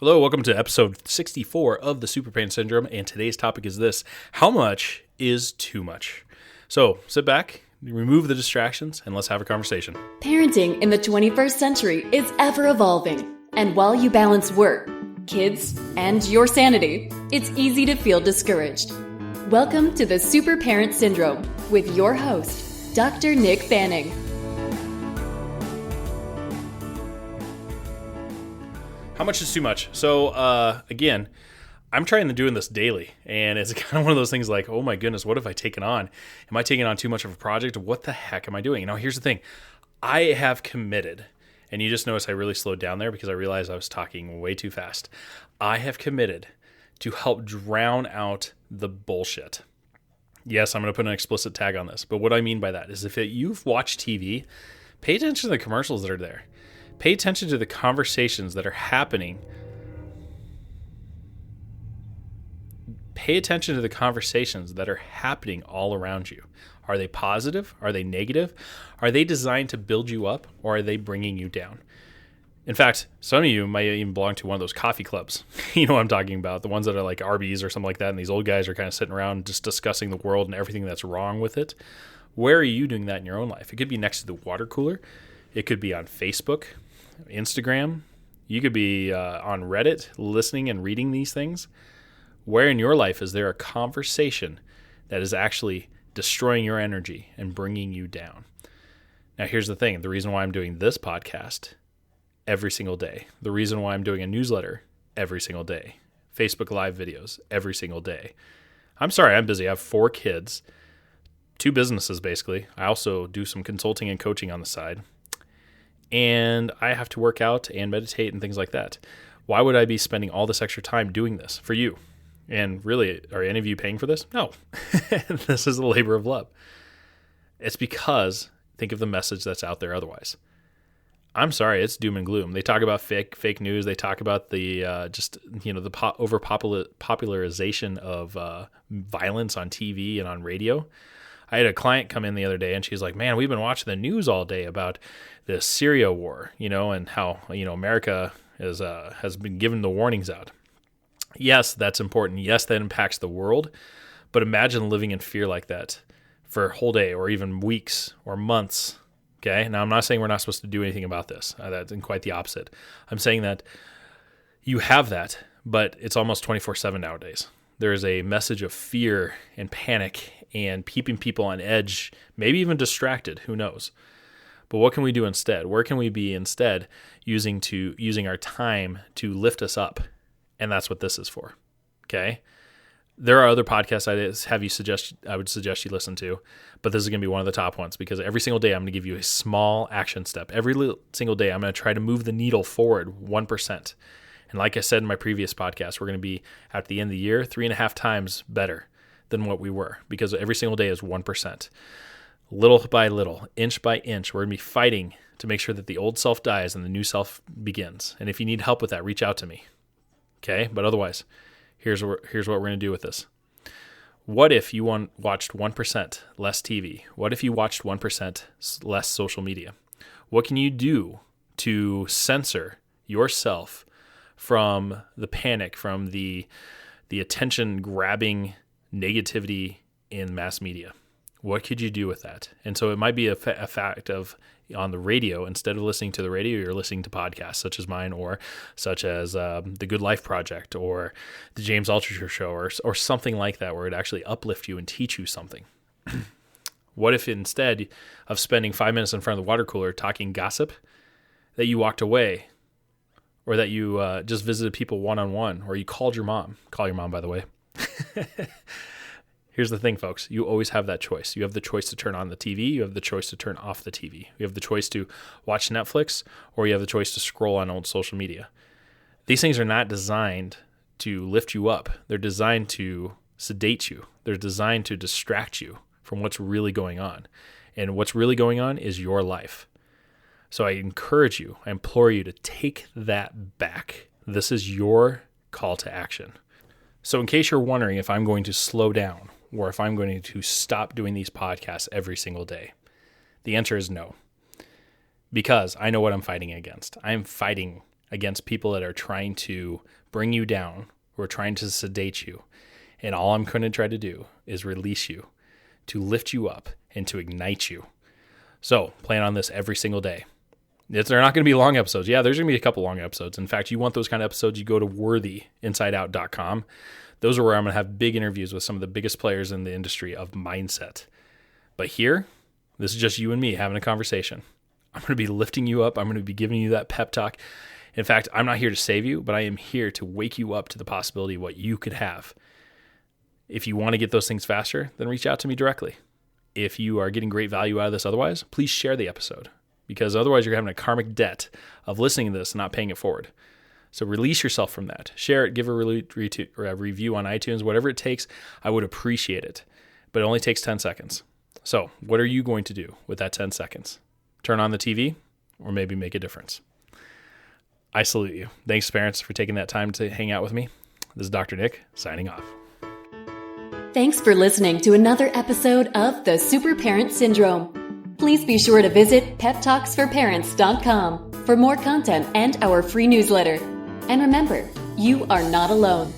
Hello, welcome to episode 64 of the Superparent Syndrome, and today's topic is this: how much is too much? So sit back, remove the distractions, and let's have a conversation. Parenting in the 21st century is ever evolving, and while you balance work, kids, and your sanity, it's easy to feel discouraged. Welcome to the Superparent Syndrome with your host, Dr. Nick Fanning. How much is too much? So, again, I'm trying to doing this daily, and it's kind of one of those things like, oh my goodness, what have I taken on? Am I taking on too much of a project? What the heck am I doing? Now, here's the thing. I have committed, and you just notice I really slowed down there because I realized I was talking way too fast. I have committed to help drown out the bullshit. Yes, I'm going to put an explicit tag on this, but what I mean by that is if you've watched TV, pay attention to the commercials that are there. Pay attention to the conversations that are happening. Pay attention to the conversations that are happening all around you. Are they positive? Are they negative? Are they designed to build you up, or are they bringing you down? In fact, some of you might even belong to one of those coffee clubs. You know what I'm talking about, the ones that are like Arby's or something like that, and these old guys are kind of sitting around just discussing the world and everything that's wrong with it. Where are you doing that in your own life? It could be next to the water cooler. It could be on Facebook, Instagram. You could be on Reddit listening and reading these things. Where in your life is there a conversation that is actually destroying your energy and bringing you down? Now, here's the thing. The reason why I'm doing this podcast every single day, the reason why I'm doing a newsletter every single day, Facebook Live videos every single day. I'm sorry, I'm busy. I have 4 kids, 2 businesses basically. I also do some consulting and coaching on the side. And I have to work out and meditate and things like that. Why would I be spending all this extra time doing this for you? And really, are any of you paying for this? No. This is a labor of love. It's because, think of the message that's out there otherwise. I'm sorry, it's doom and gloom. They talk about fake news. They talk about the popularization of violence on TV and on radio. I had a client come in the other day, and she's like, man, we've been watching the news all day about the Syria war, and how, America has been given the warnings out. Yes, that's important. Yes, that impacts the world. But imagine living in fear like that for a whole day or even weeks or months. Okay? Now, I'm not saying we're not supposed to do anything about this. That's quite the opposite. I'm saying that you have that, but it's almost 24/7 nowadays. There is a message of fear and panic and keeping people on edge, maybe even distracted, who knows. But what can we do instead? Where can we be instead using our time to lift us up? And that's what this is for. Okay? There are other podcasts I would suggest you listen to, but this is going to be one of the top ones because every single day I'm going to give you a small action step. Every single day I'm going to try to move the needle forward 1%. And like I said in my previous podcast, we're going to be at the end of the year 3.5 times better than what we were because every single day is 1%. Little by little, inch by inch, we're going to be fighting to make sure that the old self dies and the new self begins. And if you need help with that, reach out to me. Okay? But otherwise, here's what we're going to do with this. What if you watched 1% less TV? What if you watched 1% less social media? What can you do to censor yourself from the panic, from the attention-grabbing negativity in mass media? What could you do with that? And so it might be a fact of on the radio, instead of listening to the radio, you're listening to podcasts such as mine or such as the Good Life Project or the James Altucher Show or something like that where it actually uplift you and teach you something. What if instead of spending 5 minutes in front of the water cooler talking gossip, that you walked away or that you just visited people one-on-one or you called your mom? Call your mom, by the way. Here's the thing, folks. You always have that choice. You have the choice to turn on the TV. You have the choice to turn off the TV. You have the choice to watch Netflix, or you have the choice to scroll on old social media. These things are not designed to lift you up. They're designed to sedate you. They're designed to distract you from what's really going on. And what's really going on is your life. So I encourage you, I implore you to take that back. This is your call to action. So in case you're wondering if I'm going to slow down, or if I'm going to stop doing these podcasts every single day, the answer is no. Because I know what I'm fighting against. I am fighting against people that are trying to bring you down or trying to sedate you. And all I'm going to try to do is release you, to lift you up, and to ignite you. So plan on this every single day. They're not going to be long episodes. Yeah, there's going to be a couple long episodes. In fact, you want those kind of episodes, you go to worthyinsideout.com. Those are where I'm going to have big interviews with some of the biggest players in the industry of mindset. But here, this is just you and me having a conversation. I'm going to be lifting you up. I'm going to be giving you that pep talk. In fact, I'm not here to save you, but I am here to wake you up to the possibility of what you could have. If you want to get those things faster, then reach out to me directly. If you are getting great value out of this otherwise, please share the episode, because otherwise you're having a karmic debt of listening to this and not paying it forward. So release yourself from that. Share it, give a review on iTunes, whatever it takes. I would appreciate it, but it only takes 10 seconds. So what are you going to do with that 10 seconds? Turn on the TV or maybe make a difference? I salute you. Thanks, parents, for taking that time to hang out with me. This is Dr. Nick signing off. Thanks for listening to another episode of The Super Parent Syndrome. Please be sure to visit peptalksforparents.com for more content and our free newsletter. And remember, you are not alone.